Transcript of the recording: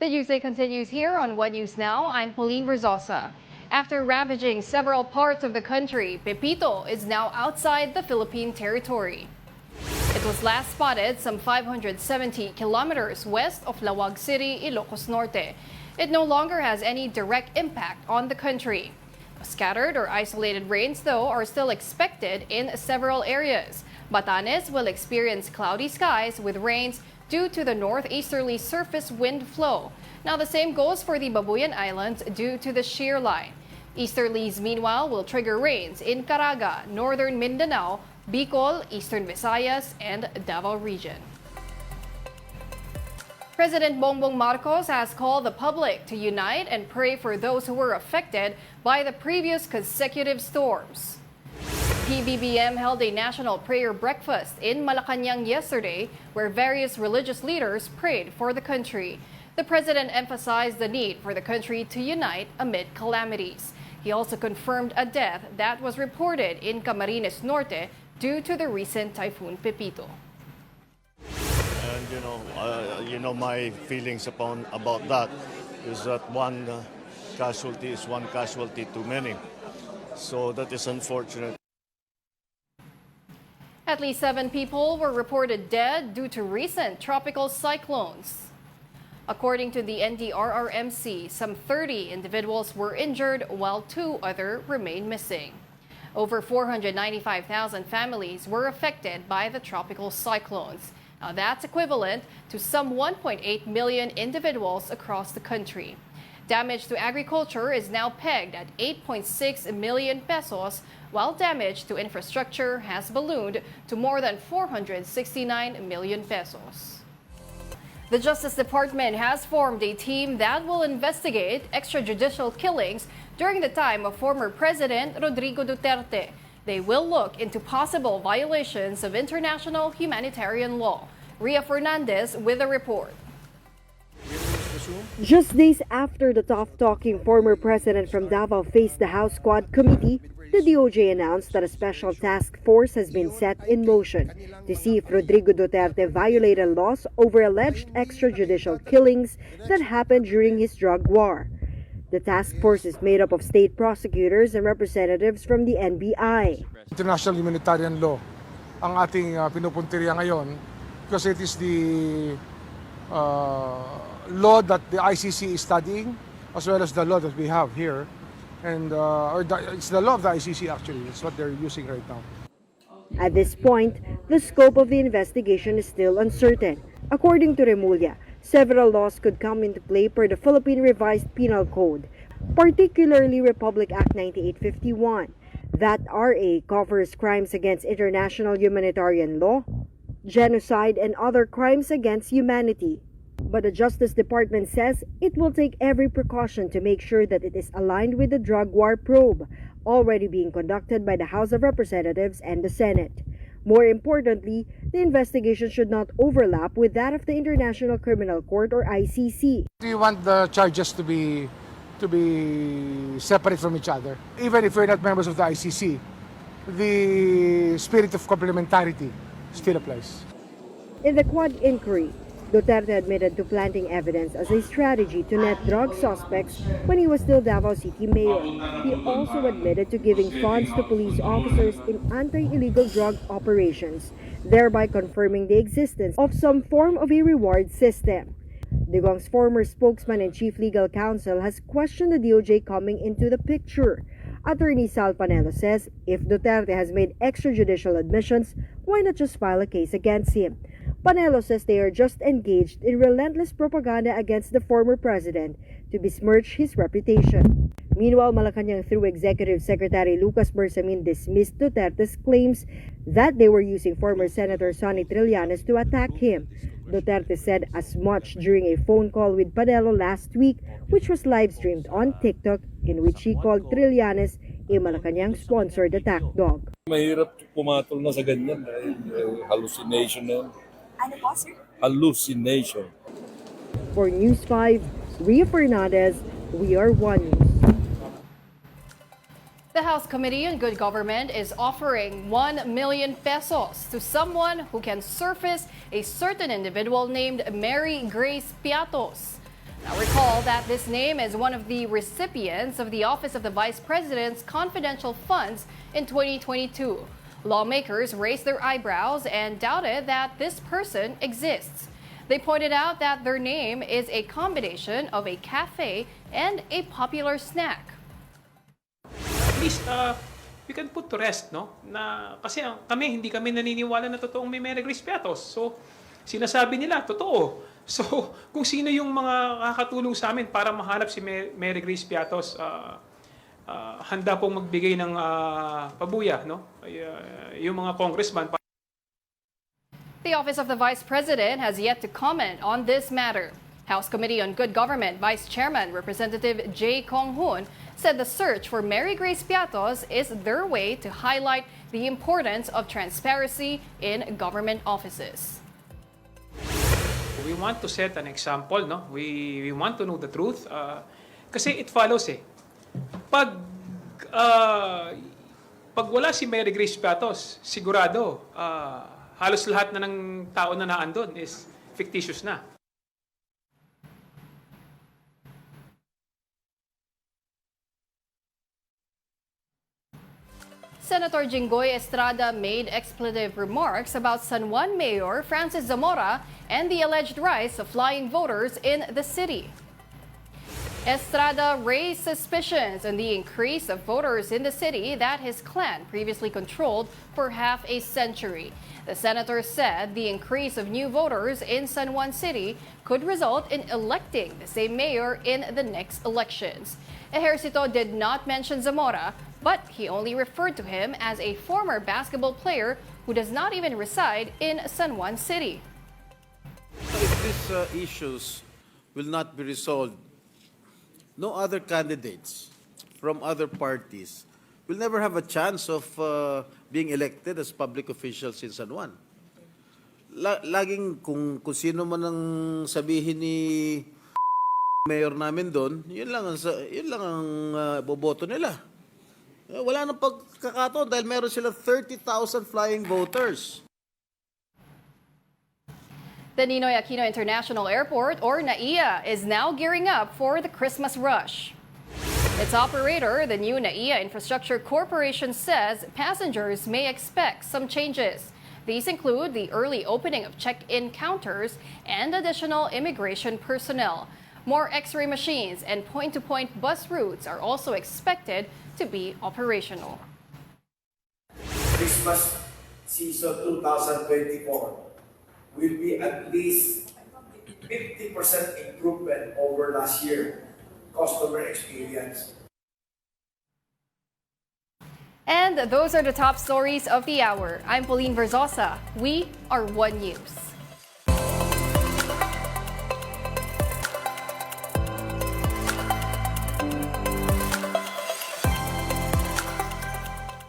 The Newsday continues here on One News Now. I'm Pauline Verzosa. After ravaging several parts of the country, Pepito is now outside the Philippine territory. It was last spotted some 570 kilometers west of Lawag City, Ilocos Norte. It no longer has any direct impact on the country. Scattered or isolated rains, though, are still expected in several areas. Batanes will experience cloudy skies with rains due to the northeasterly surface wind flow. Now, the same goes for the Babuyan Islands due to the shear line. Easterlies, meanwhile, will trigger rains in Caraga, northern Mindanao, Bicol, eastern Visayas, and Davao region. President Bongbong Marcos has called the public to unite and pray for those who were affected by the previous consecutive storms. PBBM held a national prayer breakfast in Malacanang yesterday, where various religious leaders prayed for the country. The president emphasized the need for the country to unite amid calamities. He also confirmed a death that was reported in Camarines Norte due to the recent Typhoon Pepito. And my feelings about that is that one casualty is one casualty too many. So that is unfortunate. At least 7 people were reported dead due to recent tropical cyclones. According to the NDRRMC, some 30 individuals were injured while 2 others remain missing. Over 495,000 families were affected by the tropical cyclones. Now, that's equivalent to some 1.8 million individuals across the country. Damage to agriculture is now pegged at 8.6 million pesos, while damage to infrastructure has ballooned to more than 469 million pesos. The Justice Department has formed a team that will investigate extrajudicial killings during the time of former President Rodrigo Duterte. They will look into possible violations of international humanitarian law. Ria Fernandez with a report. Just days after the tough-talking former president from Davao faced the House Squad Committee, the DOJ announced that a special task force has been set in motion to see if Rodrigo Duterte violated laws over alleged extrajudicial killings that happened during his drug war. The task force is made up of state prosecutors and representatives from the NBI. International humanitarian law ang ating pinupuntirya ngayon because it is the law that the ICC is studying as well as the law that we have here. And it's the law of the ICC actually, it's what they're using right now. At this point, the scope of the investigation is still uncertain. According to Remulla, several laws could come into play per the Philippine Revised Penal Code, particularly Republic Act 9851. That RA covers crimes against international humanitarian law, genocide, and other crimes against humanity. But the Justice Department says it will take every precaution to make sure that it is aligned with the drug war probe already being conducted by the House of Representatives and the Senate. More importantly, the investigation should not overlap with that of the International Criminal Court or ICC. We want the charges to be separate from each other. Even if we're not members of the ICC, the spirit of complementarity still applies. In the Quad inquiry, Duterte admitted to planting evidence as a strategy to net drug suspects when he was still Davao City Mayor. He also admitted to giving funds to police officers in anti-illegal drug operations, thereby confirming the existence of some form of a reward system. Digong's former spokesman and chief legal counsel has questioned the DOJ coming into the picture. Attorney Sal Panelo says if Duterte has made extrajudicial admissions, why not just file a case against him? Panelo says they are just engaged in relentless propaganda against the former president to besmirch his reputation. Meanwhile, Malacanang through Executive Secretary Lucas Bersamin dismissed Duterte's claims that they were using former Senator Sonny Trillanes to attack him. Duterte said as much during a phone call with Panelo last week, which was live-streamed on TikTok, in which he called Trillanes a Malacanang-sponsored attack dog. Mahirap pumatol na sa ganyan dahil hallucination na yun. Ano po, sir? Hallucination. For News 5, Ria Fernandez, we are One News. The House Committee on Good Government is offering 1 million pesos to someone who can surface a certain individual named Mary Grace Piattos. Now recall that this name is one of the recipients of the Office of the Vice President's confidential funds in 2022. Lawmakers raised their eyebrows and doubted that this person exists. They pointed out that their name is a combination of a cafe and a popular snack. At least we can put to rest, no? Na kasi hindi kami naniniwala na totoong may Mary Grace Piattos. So sinasabi nila totoo. So kung sino yung mga kakatulong sa amin para mahanap si Mary Grace Piattos, handa pong magbigay ng pabuya, no? Yung mga congressman. The Office of the Vice President has yet to comment on this matter. House Committee on Good Government Vice Chairman Representative J. Kong-hoon said the search for Mary Grace Piattos is their way to highlight the importance of transparency in government offices. We want to set an example, no? We want to know the truth. Kasi it follows Pag wala si Mary Grace Piattos, sigurado halos lahat na ng tao na naandun is fictitious na. Senator Jingo Estrada made expletive remarks about San Juan Mayor Francis Zamora and the alleged rise of flying voters in the city. Estrada raised suspicions on the increase of voters in the city that his clan previously controlled for half a century. The senator said the increase of new voters in San Juan City could result in electing the same mayor in the next elections. Ejercito did not mention Zamora, but he only referred to him as a former basketball player who does not even reside in San Juan City. If these issues will not be resolved, no other candidates from other parties will never have a chance of being elected as public officials in San Juan. Laging kung sino man ang sabihin ni mayor namin doon, yun lang ang boboto nila. Wala nang pagkakataon dahil meron sila 30,000 flying voters. The Ninoy Aquino International Airport, or NAIA, is now gearing up for the Christmas rush. Its operator, the new NAIA Infrastructure Corporation, says passengers may expect some changes. These include the early opening of check-in counters and additional immigration personnel. More X-ray machines and point-to-point bus routes are also expected to be operational. Christmas season 2024 will be at least 50% improvement over last year customer experience. And those are the top stories of the hour. I'm Pauline Verzosa. We are One News.